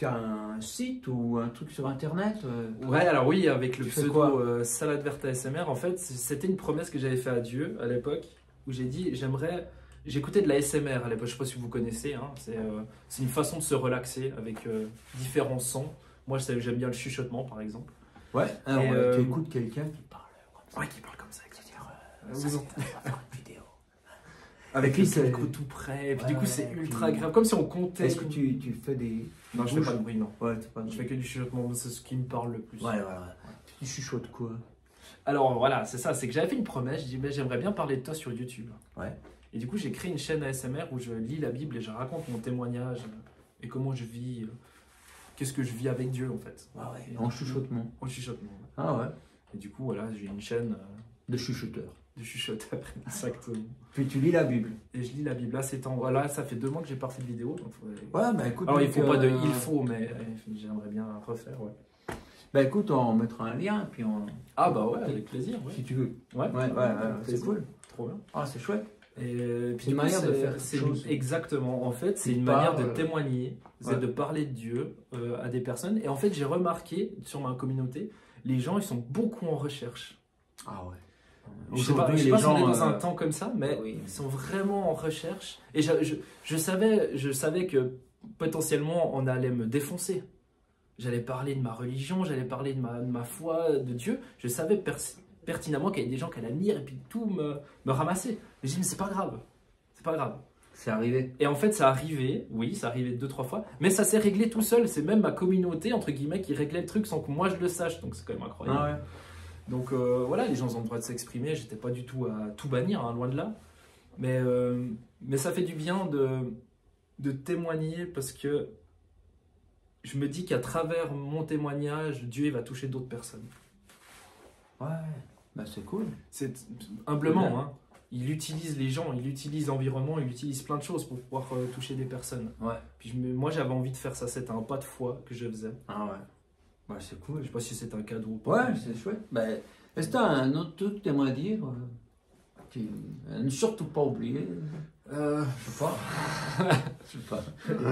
as un site ou un truc sur Internet. Ouais, alors oui, avec le pseudo Salade Verte ASMR, en fait, c'était une promesse que j'avais fait à Dieu à l'époque, où j'ai dit, j'écoutais de la ASMR à l'époque, je sais pas si vous connaissez, hein, c'est une façon de se relaxer avec différents sons. Moi, j'aime bien le chuchotement, par exemple. Ouais, alors tu écoutes quelqu'un qui parle comme ça. Ouais, qui parle comme ça, etc. Vous entendez une vidéo. Avec le micro tout près, et puis du coup c'est ultra agréable, comme si on comptait. Est-ce que tu fais des... Non, je fais pas de bruit, non. Ouais, je fais que du chuchotement, c'est ce qui me parle le plus. Ouais, voilà. Tu chuchotes quoi? Alors voilà, c'est ça, c'est que j'avais fait une promesse, je dis mais j'aimerais bien parler de toi sur YouTube. Ouais. Et du coup j'ai créé une chaîne ASMR où je lis la Bible et je raconte mon témoignage et comment je vis, qu'est-ce que je vis avec Dieu en fait. Ah ouais, en chuchotement. En chuchotement. Ah ouais. Et du coup voilà, j'ai une chaîne... de chuchoteurs. De chuchoteurs, exactement. Puis tu lis la Bible. Et je lis la Bible. Là, ça fait 2 mois que j'ai pas fait de vidéo. Donc ouais, bah écoute. Alors, il faut pas de il faut, mais j'aimerais bien refaire, ouais. Bah écoute, on mettra un lien, puis on... Ah bah ouais, avec plaisir. Ouais. Si tu veux. Ouais, c'est cool. Trop bien. Ah, c'est chouette. Et puis une manière de faire quelque chose. Exactement. En fait, c'est une manière de témoigner, c'est de parler de Dieu à des personnes. Et en fait, j'ai remarqué sur ma communauté, les gens, ils sont beaucoup en recherche. Ah ouais. Je sais pas si on est dans un temps comme ça, mais ils sont vraiment en recherche. Et je savais que potentiellement on allait me défoncer. J'allais parler de ma religion, j'allais parler de ma foi, de Dieu. Je savais pertinemment qu'il y avait des gens qui allaient venir et puis tout me ramasser. Mais j'ai dit mais c'est pas grave, c'est pas grave. C'est arrivé. Et en fait ça arrivait, oui, ça arrivait 2-3 fois, mais ça s'est réglé tout seul. C'est même ma communauté entre guillemets qui réglait le truc sans que moi je le sache. Donc c'est quand même incroyable. Ah ouais. Donc voilà, les gens ont le droit de s'exprimer, j'étais pas du tout à tout bannir, hein, loin de là. Mais ça fait du bien de témoigner parce que je me dis qu'à travers mon témoignage, Dieu va toucher d'autres personnes. Ouais, bah c'est cool. C'est humblement, hein. Il utilise les gens, il utilise l'environnement, il utilise plein de choses pour pouvoir toucher des personnes. Ouais. Puis moi j'avais envie de faire ça, c'était un pas de foi que je faisais. Ah ouais. Ouais, c'est cool. Je sais pas si c'est un cadeau ou pas. Ouais, c'est chouette. Bah, est-ce que tu as un autre truc que tu aimerais dire ne surtout pas oublier. Je sais pas.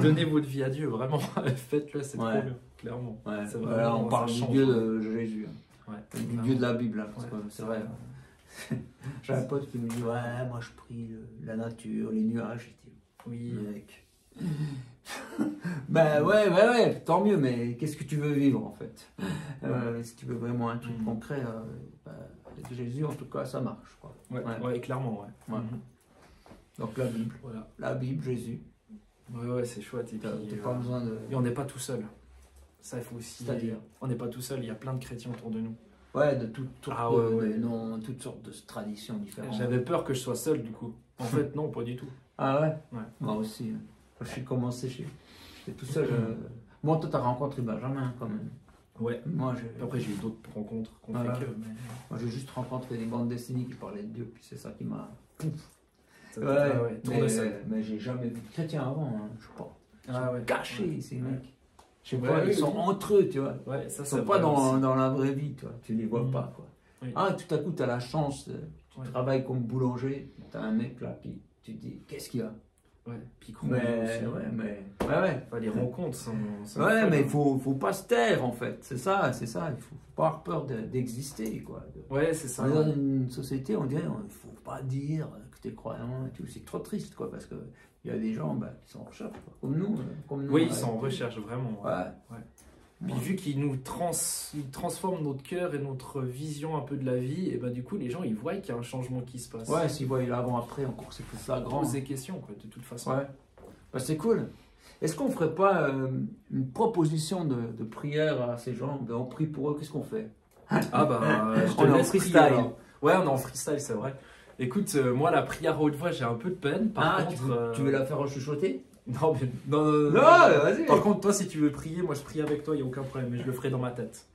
Donnez votre vie à Dieu, vraiment. Faites-le, c'est trop bien, clairement. Ouais. Vraiment, voilà, on parle du Dieu de Jésus. Ouais, du Dieu de la Bible, hein, parce que c'est vrai. J'ai un pote qui me dit ouais, moi je prie la nature, les nuages. Je dis, oui, mec. Ben ouais, tant mieux, mais qu'est-ce que tu veux vivre en fait? Si tu veux vraiment un truc concret, avec Jésus, en tout cas, ça marche. Quoi. Ouais, clairement, ouais. Donc la Bible, voilà. La Bible, Jésus. Ouais, c'est chouette. Et T'as puis, pas besoin de... Et on n'est pas tout seul. Ça, il faut aussi. C'est-à-dire On n'est pas tout seul, il y a plein de chrétiens autour de nous. Ouais, de toutes sortes de traditions différentes. J'avais peur que je sois seul, du coup. En fait, non, pas du tout. Ah ouais? Ouais. Moi aussi. Quand je suis commencé, j'étais tout seul. Moi, toi, t'as rencontré Benjamin quand même. Ouais. Moi, Après, j'ai eu d'autres rencontres qu'on Voilà. fait que. Mais... Moi, j'ai juste rencontré des bandes dessinées qui parlaient de Dieu, puis c'est ça qui m'a. Ça tourne seul. Mais j'ai jamais vu de chrétien avant, hein, je sais pas. Ah ouais. Cachés, ces mecs. Je sais Ouais, pas, oui, ils sont oui. entre eux, tu vois. Ouais, ça, Ils c'est sont pas vrai aussi. dans la vraie vie, tu vois. Tu les vois Mhm. pas, quoi. Oui. Ah, tout à coup, tu as la chance, tu Ouais. travailles comme boulanger, tu as un mec là qui, tu te dis, qu'est-ce qu'il y a? Ouais, Picron Mais, aussi. ouais. Enfin, les rencontres sont. Ouais, mais il faut pas se taire, en fait. C'est ça. Il faut pas avoir peur d'exister, quoi. Ouais, c'est ça. On est dans une société, on dirait, il faut pas dire que tu es croyant et tout. C'est trop triste, quoi, parce qu'il y a des gens qui sont en recherche, quoi, comme nous. Oui, ils sont en recherche, vraiment. Ouais. Puis vu qu'ils nous ils transforment notre cœur et notre vision un peu de la vie, et ben du coup, les gens, ils voient qu'il y a un changement qui se passe. Ouais, s'ils voient l'avant-après, encore, c'est plus flagrant. Pose des questions, quoi, de toute façon. Ouais. Bah, c'est cool. Est-ce qu'on ferait pas une proposition de prière à ces gens? On prie pour eux, qu'est-ce qu'on fait? Ah bah, je te On est en laisse freestyle. prier, alors. Ouais, on est en freestyle, c'est vrai. Écoute, moi, la prière à haute voix, j'ai un peu de peine. Par contre, tu veux la faire chuchoter? Non, mais non, vas-y. Par contre, toi, si tu veux prier, moi, je prie avec toi, il n'y a aucun problème, mais je le ferai dans ma tête.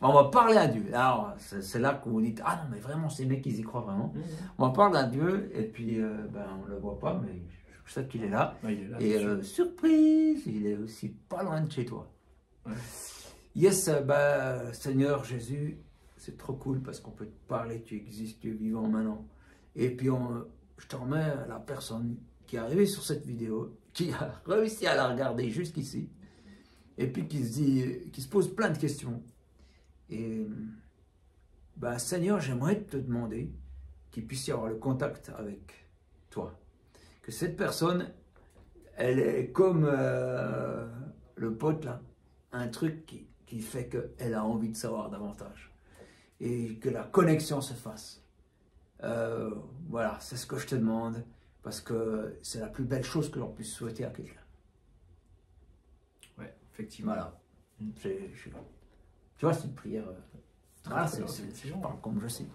On va parler à Dieu. Alors, c'est là que vous dites, ah non, mais vraiment, ces mecs, ils y croient vraiment. On va parler à Dieu, et puis, on ne le voit pas, mais je sais qu'il est là. Ouais, il est là, Et surprise, il est aussi pas loin de chez toi. Ouais. Yes, Seigneur Jésus, c'est trop cool parce qu'on peut te parler, tu existes, tu es vivant maintenant. Et puis, je te remets la personne qui est arrivée sur cette vidéo, qui a réussi à la regarder jusqu'ici, et puis qui se pose plein de questions. Et Seigneur, j'aimerais te demander qu'il puisse y avoir le contact avec toi. Que cette personne, elle est comme le pote là, un truc qui fait qu'elle a envie de savoir davantage. Et que la connexion se fasse. Voilà, c'est ce que je te demande, parce que c'est la plus belle chose que l'on puisse souhaiter à quelqu'un. Ouais, effectivement. Voilà. Tu vois, c'est une prière. Voilà, c'est comme je sais.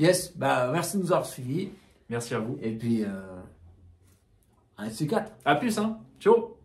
Yes, merci de nous avoir suivis. Merci à vous. Et puis, un de ces quatre. À plus, hein. Ciao.